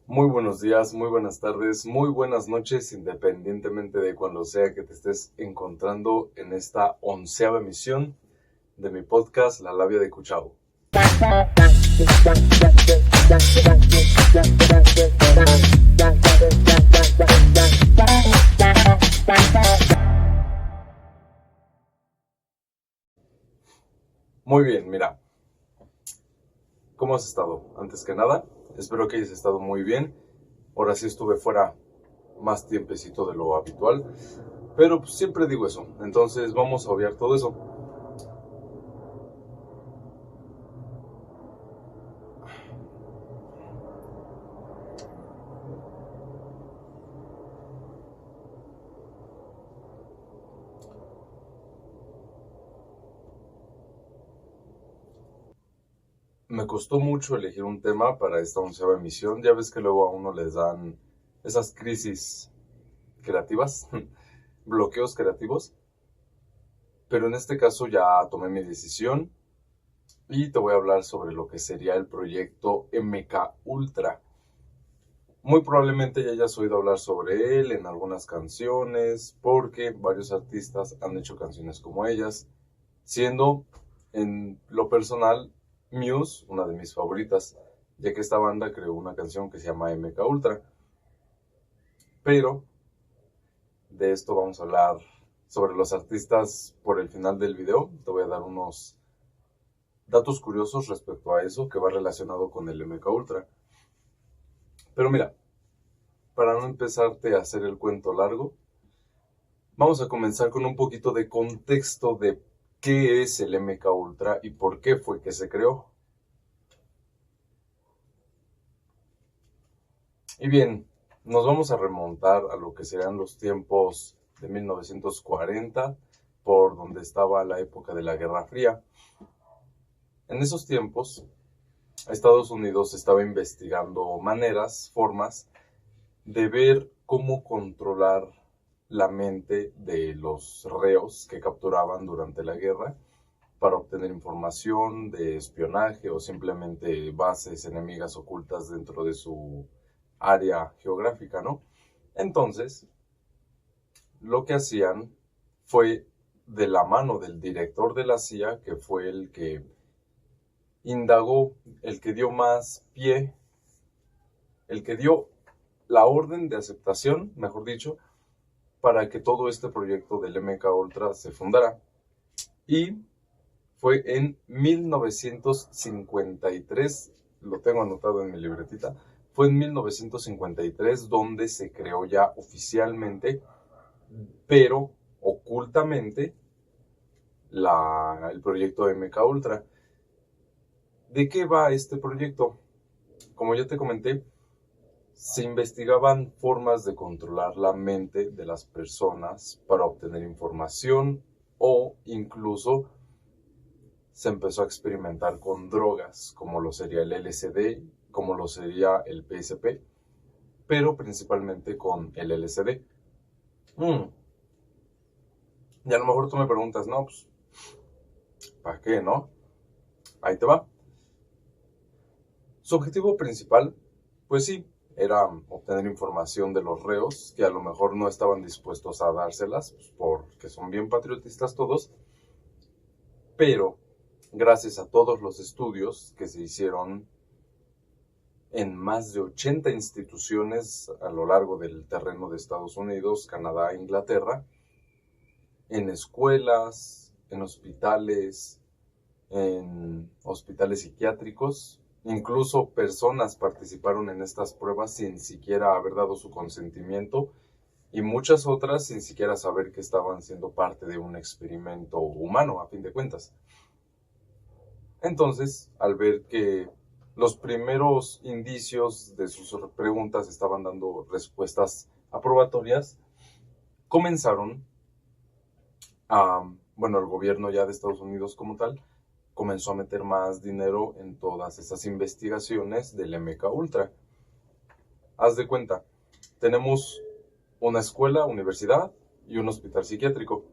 Muy buenos días, muy buenas tardes, muy buenas noches, independientemente de cuando sea que te estés encontrando en esta 11ª emisión de mi podcast La Labia de Cuchao. Muy bien, mira, ¿cómo has estado? Antes que nada, espero que hayas estado muy bien. Ahora sí estuve fuera más tiempecito de lo habitual, pero pues siempre digo eso, entonces vamos a obviar todo eso. Me costó mucho elegir un tema para esta 11ª emisión. Ya ves que luego a uno les dan esas crisis creativas, bloqueos creativos. Pero en este caso ya tomé mi decisión y te voy a hablar sobre lo que sería el proyecto MK Ultra. Muy probablemente ya hayas oído hablar sobre él en algunas canciones, porque varios artistas han hecho canciones como ellas, siendo en lo personal Muse una de mis favoritas, ya que esta banda creó una canción que se llama MK Ultra. Pero de esto vamos a hablar sobre los artistas por el final del video. Te voy a dar unos datos curiosos respecto a eso que va relacionado con el MK Ultra. Pero mira, para no empezarte a hacer el cuento largo, vamos a comenzar con un poquito de contexto de qué es el MK Ultra y por qué fue que se creó. Y bien, nos vamos a remontar a lo que serían los tiempos de 1940, por donde estaba la época de la Guerra Fría. En esos tiempos, Estados Unidos estaba investigando maneras, formas de ver cómo controlar la mente de los reos que capturaban durante la guerra para obtener información de espionaje o simplemente bases enemigas ocultas dentro de su área geográfica, ¿no? Entonces, lo que hacían fue de la mano del director de la CIA, que fue el que indagó, el que dio más pie, el que dio la orden de aceptación, mejor dicho, para que todo este proyecto del MK Ultra se fundara. Y fue en 1953, lo tengo anotado en mi libretita, fue en 1953 donde se creó ya oficialmente, pero ocultamente, el proyecto MK Ultra. ¿De qué va este proyecto? Como ya te comenté, se investigaban formas de controlar la mente de las personas para obtener información o incluso se empezó a experimentar con drogas, como lo sería el LSD, como lo sería el PSP, pero principalmente con el LSD. Y a lo mejor tú me preguntas, no, pues, ¿para qué, no? Ahí te va. Su objetivo principal, pues sí, era obtener información de los reos, que a lo mejor no estaban dispuestos a dárselas, pues, porque son bien patriotistas todos, pero gracias a todos los estudios que se hicieron en más de 80 instituciones a lo largo del terreno de Estados Unidos, Canadá e Inglaterra, en escuelas, en hospitales psiquiátricos. Incluso personas participaron en estas pruebas sin siquiera haber dado su consentimiento y muchas otras sin siquiera saber que estaban siendo parte de un experimento humano, a fin de cuentas. Entonces, al ver que los primeros indicios de sus preguntas estaban dando respuestas aprobatorias, comenzaron el gobierno ya de Estados Unidos como tal, comenzó a meter más dinero en todas esas investigaciones del MK Ultra. Haz de cuenta, tenemos una escuela, universidad y un hospital psiquiátrico.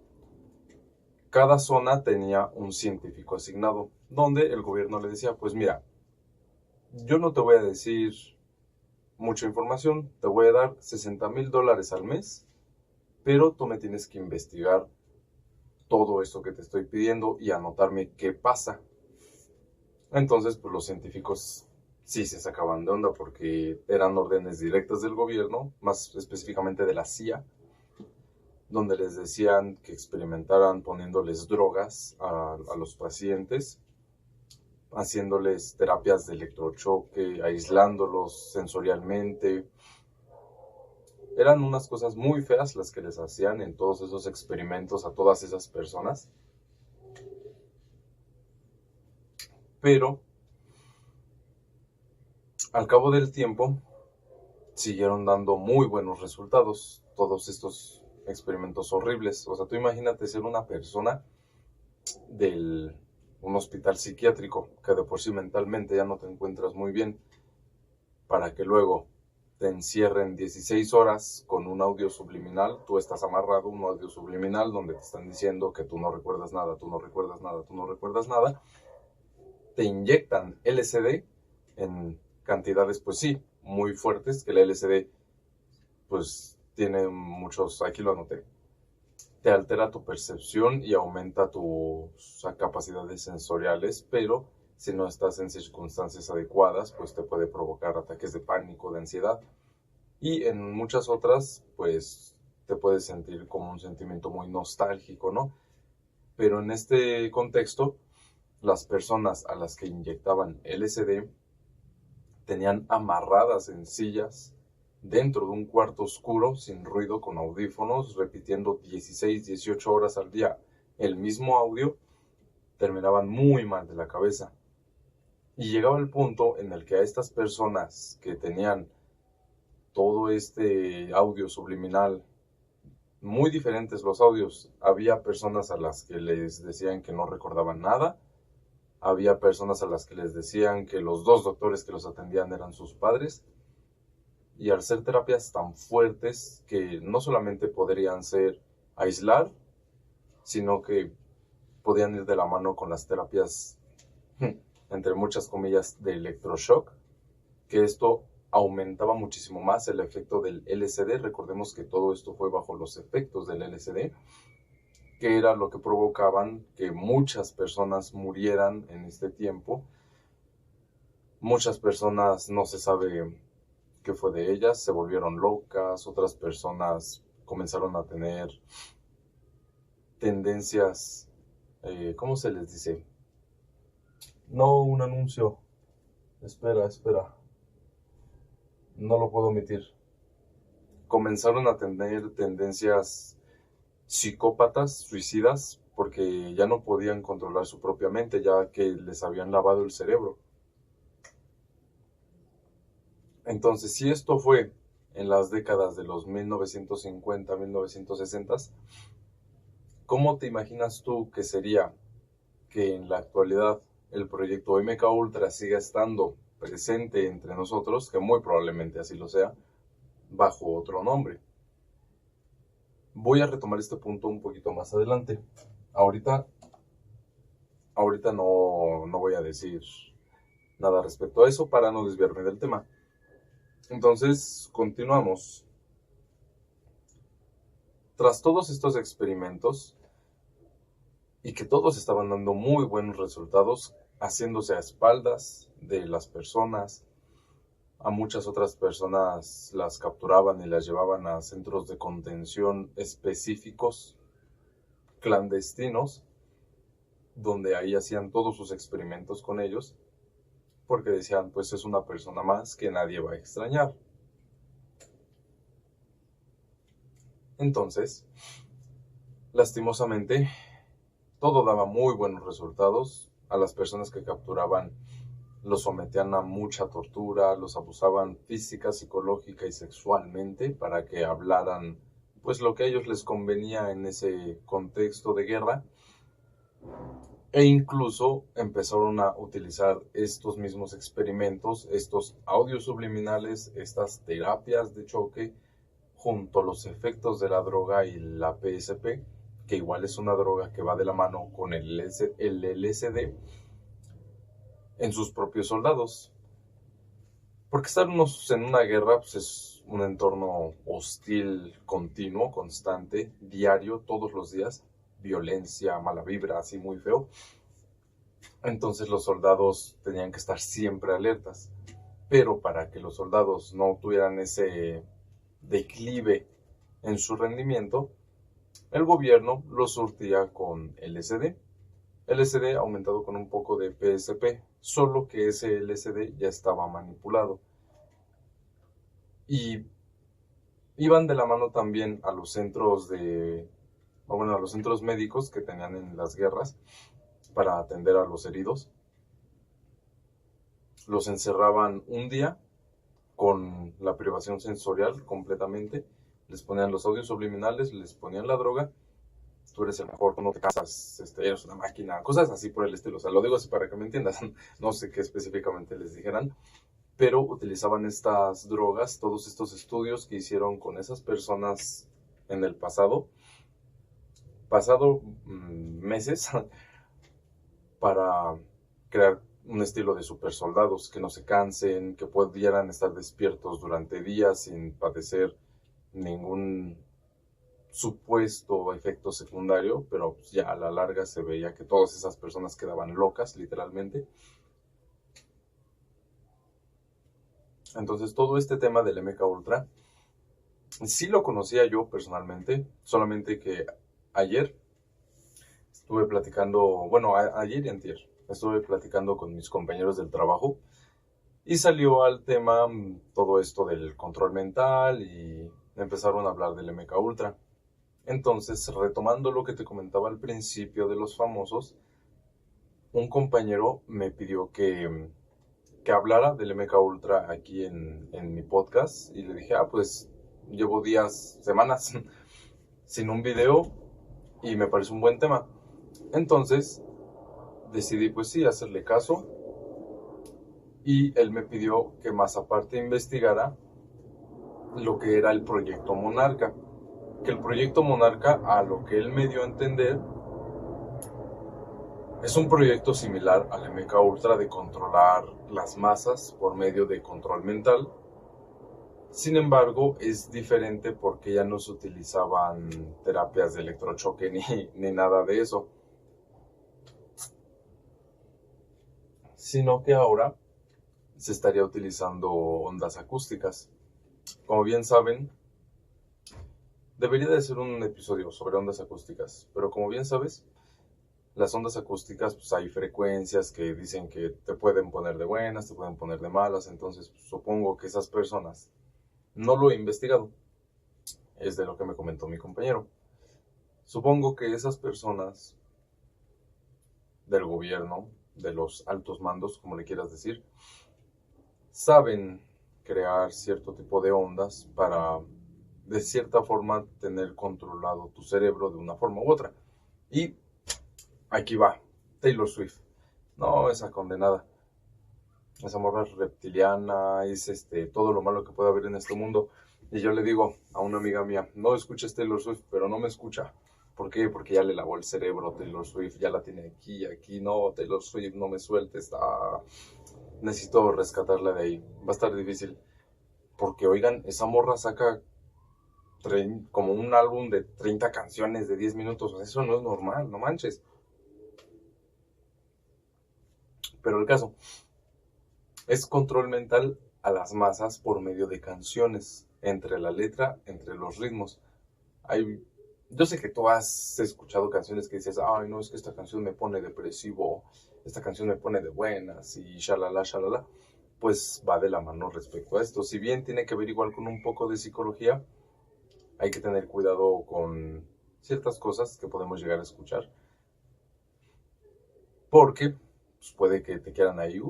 Cada zona tenía un científico asignado, donde el gobierno le decía, pues mira, yo no te voy a decir mucha información, te voy a dar $60,000 al mes, pero tú me tienes que investigar todo esto que te estoy pidiendo y anotarme qué pasa. Entonces, pues los científicos sí se sacaban de onda porque eran órdenes directas del gobierno, más específicamente de la CIA, donde les decían que experimentaran poniéndoles drogas a los pacientes, haciéndoles terapias de electrochoque, aislándolos sensorialmente. Eran unas cosas muy feas las que les hacían en todos esos experimentos a todas esas personas. Pero al cabo del tiempo siguieron dando muy buenos resultados todos estos experimentos horribles. O sea, tú imagínate ser una persona de un hospital psiquiátrico que de por sí mentalmente ya no te encuentras muy bien, para que luego te encierren 16 horas con un audio subliminal. Tú estás amarrado, un audio subliminal donde te están diciendo que tú no recuerdas nada, tú no recuerdas nada, tú no recuerdas nada. Te inyectan LSD en cantidades, pues sí, muy fuertes, que el LSD pues tiene muchos, aquí lo anoté, te altera tu percepción y aumenta tus capacidades sensoriales, pero si no estás en circunstancias adecuadas, pues te puede provocar ataques de pánico, de ansiedad, y en muchas otras, pues te puedes sentir como un sentimiento muy nostálgico, ¿no? Pero en este contexto, las personas a las que inyectaban LSD tenían amarradas en sillas dentro de un cuarto oscuro, sin ruido, con audífonos, repitiendo 16, 18 horas al día el mismo audio. Terminaban muy mal de la cabeza. Y llegaba el punto en el que a estas personas que tenían todo este audio subliminal, muy diferentes los audios, había personas a las que les decían que no recordaban nada, había personas a las que les decían que los dos doctores que los atendían eran sus padres, y al ser terapias tan fuertes que no solamente podrían ser aislar, sino que podían ir de la mano con las terapias, entre muchas comillas, de electroshock, que esto aumentaba muchísimo más el efecto del LSD. Recordemos que todo esto fue bajo los efectos del LSD, que era lo que provocaban que muchas personas murieran en este tiempo. Muchas personas no se sabe qué fue de ellas, se volvieron locas, otras personas comenzaron a tener tendencias, ¿cómo se les dice? No, un anuncio. Espera. No lo puedo omitir. Comenzaron a tener tendencias psicópatas, suicidas, porque ya no podían controlar su propia mente, ya que les habían lavado el cerebro. Entonces, si esto fue en las décadas de los 1950, 1960, ¿cómo te imaginas tú que sería que en la actualidad el proyecto MK Ultra siga estando presente entre nosotros, que muy probablemente así lo sea, bajo otro nombre? Voy a retomar este punto un poquito más adelante. Ahorita no voy a decir nada respecto a eso para no desviarme del tema. Entonces, continuamos. Tras todos estos experimentos, y que todos estaban dando muy buenos resultados, haciéndose a espaldas de las personas, a muchas otras personas las capturaban y las llevaban a centros de contención específicos, clandestinos, donde ahí hacían todos sus experimentos con ellos, porque decían, pues es una persona más que nadie va a extrañar. Entonces, lastimosamente, todo daba muy buenos resultados. A las personas que capturaban los sometían a mucha tortura, los abusaban física, psicológica y sexualmente para que hablaran pues lo que a ellos les convenía en ese contexto de guerra. E incluso empezaron a utilizar estos mismos experimentos, estos audios subliminales, estas terapias de choque, junto a los efectos de la droga y la PSP, que igual es una droga que va de la mano con el LSD, en sus propios soldados. Porque estarnos en una guerra pues, es un entorno hostil, continuo, constante, diario, todos los días. Violencia, mala vibra, así muy feo. Entonces los soldados tenían que estar siempre alertas. Pero para que los soldados no tuvieran ese declive en su rendimiento, el gobierno los surtía con LSD. LSD aumentado con un poco de PSP, solo que ese LSD ya estaba manipulado. Y iban de la mano también a los centros a los centros médicos que tenían en las guerras para atender a los heridos. Los encerraban un día con la privación sensorial completamente, les ponían los audios subliminales, les ponían la droga, tú eres el mejor, tú no te casas, eres una máquina, cosas así por el estilo. O sea, lo digo así para que me entiendas, no sé qué específicamente les dijeran, pero utilizaban estas drogas, todos estos estudios que hicieron con esas personas en el pasado meses, para crear un estilo de super soldados que no se cansen, que pudieran estar despiertos durante días sin padecer ningún supuesto efecto secundario, pero pues ya a la larga se veía que todas esas personas quedaban locas, literalmente. Entonces todo este tema del MK Ultra sí lo conocía yo personalmente, solamente que ayer estuve platicando, ayer y antier, estuve platicando con mis compañeros del trabajo y salió al tema todo esto del control mental y empezaron a hablar del MK Ultra. Entonces, retomando lo que te comentaba al principio de los famosos, un compañero me pidió que hablara del MK Ultra aquí en mi podcast y le dije, pues llevo días, semanas sin un video y me parece un buen tema. Entonces decidí pues sí hacerle caso y él me pidió que más aparte investigara lo que era el proyecto Monarca. Que el proyecto Monarca, a lo que él me dio a entender, es un proyecto similar al MK Ultra de controlar las masas por medio de control mental. Sin embargo, es diferente porque ya no se utilizaban terapias de electrochoque ni nada de eso. Sino que ahora se estaría utilizando ondas acústicas. Como bien saben, debería de ser un episodio sobre ondas acústicas, pero como bien sabes, las ondas acústicas, pues hay frecuencias que dicen que te pueden poner de buenas, te pueden poner de malas, entonces pues, supongo que esas personas, no lo he investigado, es de lo que me comentó mi compañero, supongo que esas personas del gobierno, de los altos mandos, como le quieras decir, saben crear cierto tipo de ondas para, de cierta forma, tener controlado tu cerebro de una forma u otra. Y aquí va, Taylor Swift. No, esa condenada. Esa morra es reptiliana, es todo lo malo que puede haber en este mundo. Y yo le digo a una amiga mía, no escuches Taylor Swift, pero no me escucha. ¿Por qué? Porque ya le lavó el cerebro Taylor Swift, ya la tiene aquí, no, Taylor Swift, no me sueltes, necesito rescatarla de ahí. Va a estar difícil. Porque, oigan, esa morra saca como un álbum de 30 canciones de 10 minutos. Eso no es normal, no manches. Pero el caso es control mental a las masas por medio de canciones, entre la letra, entre los ritmos. Yo sé que tú has escuchado canciones que dices, ay, no, es que esta canción me pone depresivo, esta canción me pone de buenas y shalala, shalala. Pues va de la mano respecto a esto. Si bien tiene que ver igual con un poco de psicología, hay que tener cuidado con ciertas cosas que podemos llegar a escuchar. Porque pues, puede que te quieran ahí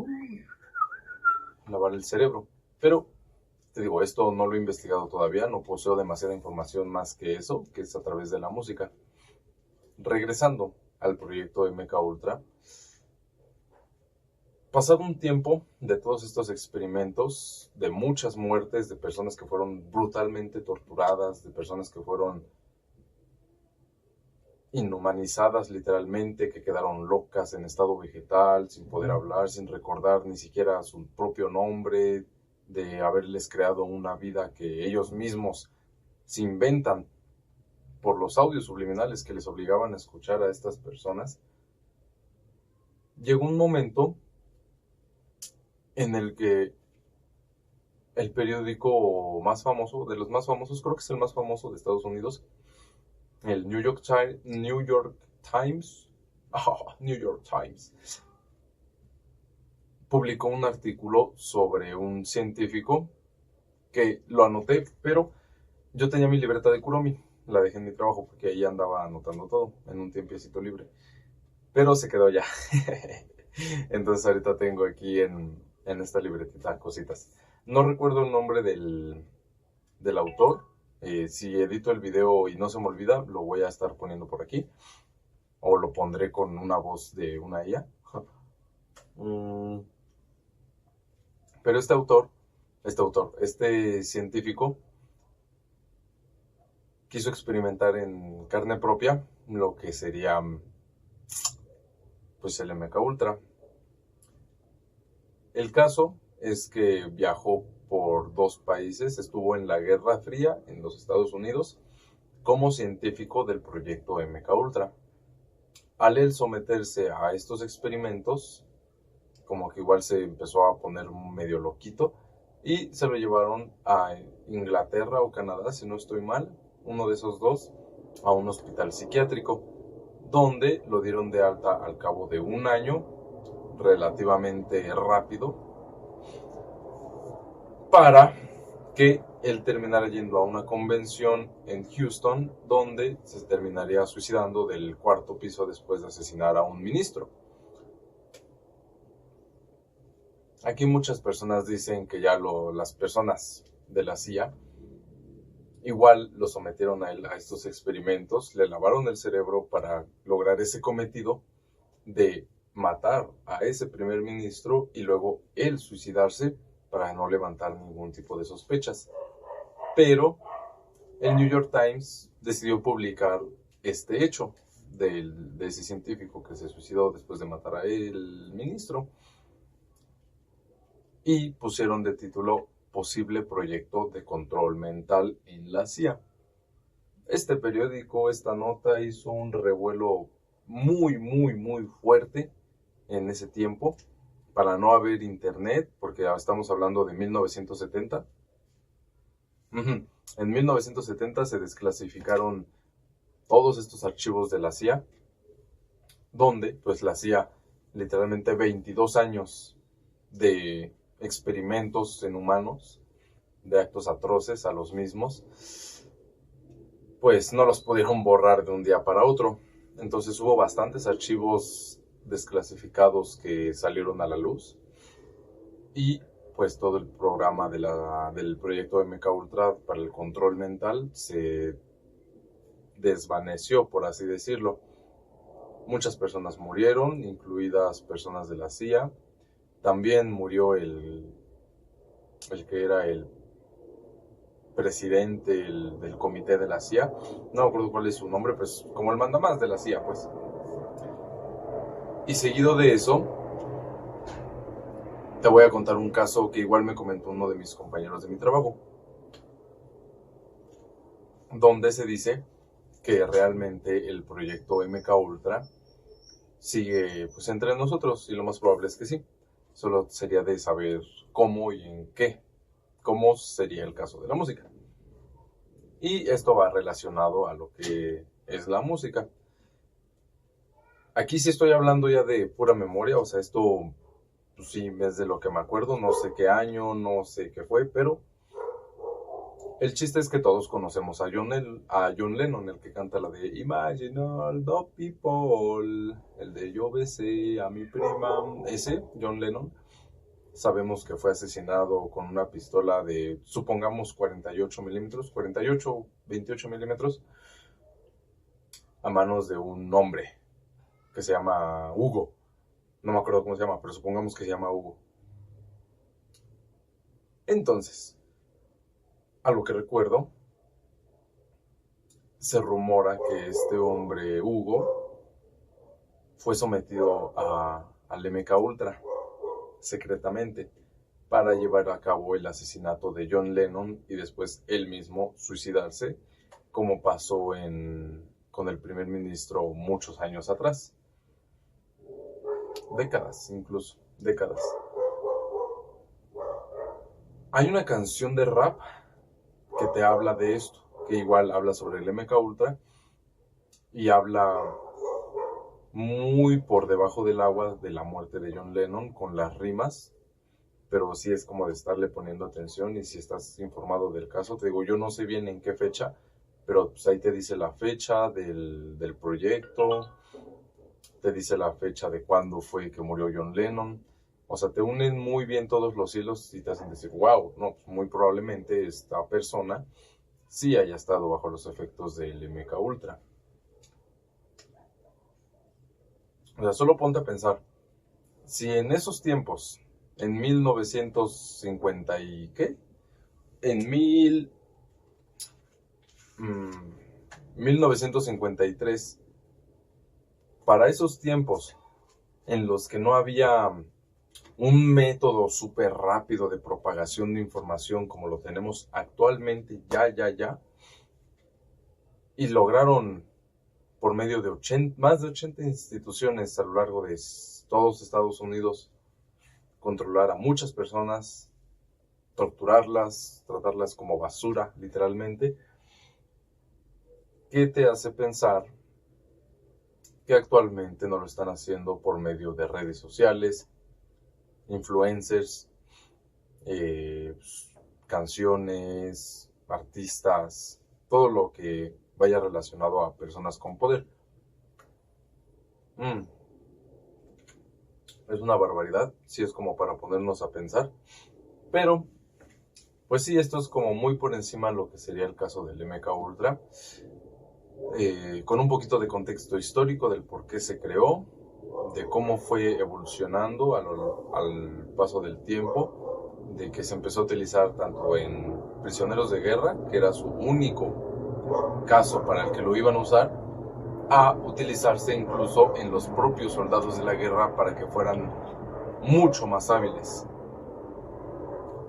lavar el cerebro. Pero, te digo, esto no lo he investigado todavía, no poseo demasiada información más que eso, que es a través de la música. Regresando al proyecto MK Ultra, pasado un tiempo de todos estos experimentos, de muchas muertes, de personas que fueron brutalmente torturadas, de personas que fueron inhumanizadas literalmente, que quedaron locas en estado vegetal, sin poder hablar, sin recordar ni siquiera su propio nombre, de haberles creado una vida que ellos mismos se inventan por los audios subliminales que les obligaban a escuchar a estas personas, llegó un momento en el que el periódico más famoso, de los más famosos, creo que es el más famoso de Estados Unidos, el New York Times, publicó un artículo sobre un científico que lo anoté, pero yo tenía mi libreta de Kuromi, la dejé en mi trabajo porque ahí andaba anotando todo en un tiempecito libre, pero se quedó ya. Entonces ahorita tengo aquí en esta libretita cositas. No recuerdo el nombre del autor. Si edito el video y no se me olvida, lo voy a estar poniendo por aquí. O lo pondré con una voz de una IA. Pero este científico quiso experimentar en carne propia lo que sería pues el MKUltra. El caso es que viajó por 2 países, estuvo en la Guerra Fría en los Estados Unidos como científico del proyecto MKUltra. Al él someterse a estos experimentos, como que igual se empezó a poner medio loquito y se lo llevaron a Inglaterra o Canadá, si no estoy mal, uno de esos dos, a un hospital psiquiátrico, donde lo dieron de alta al cabo de 1 año, relativamente rápido, para que él terminara yendo a una convención en Houston, donde se terminaría suicidando del 4º piso después de asesinar a un ministro. Aquí muchas personas dicen que ya las personas de la CIA igual lo sometieron a él a estos experimentos, le lavaron el cerebro para lograr ese cometido de matar a ese primer ministro y luego él suicidarse para no levantar ningún tipo de sospechas. Pero el New York Times decidió publicar este hecho de ese científico que se suicidó después de matar a el ministro y pusieron de título Posible proyecto de control mental en la CIA. Este periódico, esta nota hizo un revuelo muy, muy, muy fuerte en ese tiempo, para no haber internet, porque ya estamos hablando de 1970. En 1970 se desclasificaron todos estos archivos de la CIA, donde pues la CIA, literalmente 22 años de experimentos en humanos, de actos atroces a los mismos, pues no los pudieron borrar de un día para otro. Entonces hubo bastantes archivos desclasificados que salieron a la luz y pues todo el programa del proyecto MKUltra para el control mental se desvaneció, por así decirlo. Muchas personas murieron, incluidas personas de la CIA. También murió el que era el presidente del comité de la CIA. No me acuerdo cuál es su nombre, pues como el mandamás de la CIA, pues. Y seguido de eso, te voy a contar un caso que igual me comentó uno de mis compañeros de mi trabajo, donde se dice que realmente el proyecto MKUltra sigue pues entre nosotros, y lo más probable es que sí. Solo sería de saber cómo y en qué, cómo sería el caso de la música. Y esto va relacionado a lo que es la música. Aquí sí estoy hablando ya de pura memoria, o sea, esto pues sí es de lo que me acuerdo, no sé qué año, no sé qué fue, pero el chiste es que todos conocemos a John Lennon, el que canta la de Imagine all the people, el de Yo besé a mi prima, ese John Lennon. Sabemos que fue asesinado con una pistola de, supongamos, 48 milímetros, 48, 28 milímetros, a manos de un hombre que se llama Hugo. No me acuerdo cómo se llama, pero supongamos que se llama Hugo. Entonces, a lo que recuerdo, se rumora que este hombre, Hugo, fue sometido al MKUltra secretamente para llevar a cabo el asesinato de John Lennon y después él mismo suicidarse, como pasó con el primer ministro muchos años atrás. Décadas, incluso, décadas. Hay una canción de rap que te habla de esto, que igual habla sobre el MK Ultra y habla muy por debajo del agua de la muerte de John Lennon con las rimas, pero sí es como de estarle poniendo atención. Y si estás informado del caso, te digo, yo no sé bien en qué fecha, pero pues ahí te dice la fecha del proyecto, te dice la fecha de cuándo fue que murió John Lennon. O sea, te unen muy bien todos los hilos y te hacen decir, wow, no, pues muy probablemente esta persona sí haya estado bajo los efectos del MK Ultra. O sea, solo ponte a pensar, si en esos tiempos, en 1950 y ¿qué? En 1953, para esos tiempos en los que no había un método súper rápido de propagación de información como lo tenemos actualmente, y lograron por medio de más de 80 instituciones a lo largo de todos Estados Unidos controlar a muchas personas, torturarlas, tratarlas como basura, literalmente. ¿Qué te hace pensar que actualmente no lo están haciendo por medio de redes sociales, influencers, canciones, artistas, todo lo que vaya relacionado a personas con poder? Es una barbaridad, sí es como para ponernos a pensar, pero pues sí, esto es como muy por encima de lo que sería el caso del MK Ultra, con un poquito de contexto histórico del por qué se creó, de cómo fue evolucionando al paso del tiempo, de que se empezó a utilizar tanto en prisioneros de guerra, que era su único caso para el que lo iban a usar, a utilizarse incluso en los propios soldados de la guerra para que fueran mucho más hábiles,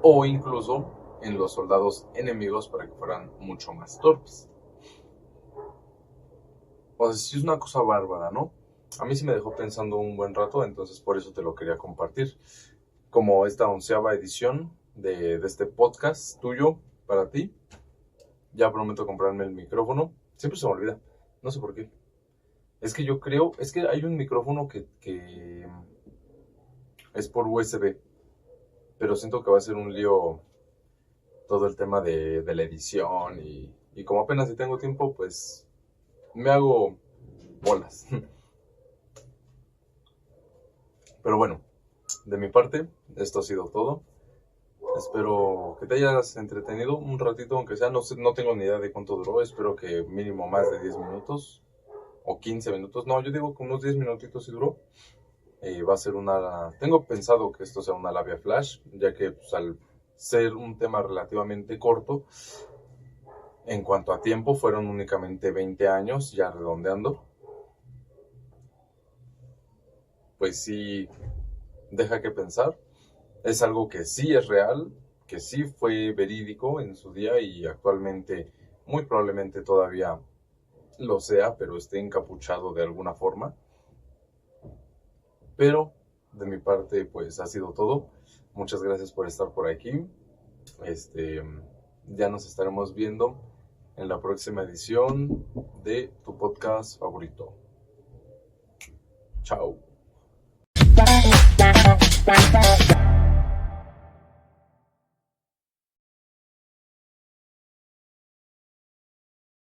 o incluso en los soldados enemigos para que fueran mucho más torpes. O sea, sí es una cosa bárbara, ¿no? A mí sí me dejó pensando un buen rato, entonces por eso te lo quería compartir. Como esta 11ª edición de este podcast tuyo, para ti. Ya prometo comprarme el micrófono. Siempre se me olvida, no sé por qué. Es que yo creo, es que hay un micrófono que es por USB, pero siento que va a ser un lío todo el tema de la edición y como apenas si tengo tiempo, pues me hago bolas. Pero bueno, de mi parte, esto ha sido todo. Espero que te hayas entretenido un ratito, aunque sea, no sé, no tengo ni idea de cuánto duró. Espero que mínimo más de 10 minutos o 15 minutos. No, yo digo que unos 10 minutitos sí duró. Va a ser tengo pensado que esto sea una labia flash, ya que pues, al ser un tema relativamente corto, en cuanto a tiempo, fueron únicamente 20 años, ya redondeando. Pues sí, deja que pensar. Es algo que sí es real, que sí fue verídico en su día y actualmente muy probablemente todavía lo sea, pero esté encapuchado de alguna forma. Pero de mi parte, pues ha sido todo. Muchas gracias por estar por aquí. Ya nos estaremos viendo en la próxima edición de tu podcast favorito. Chao.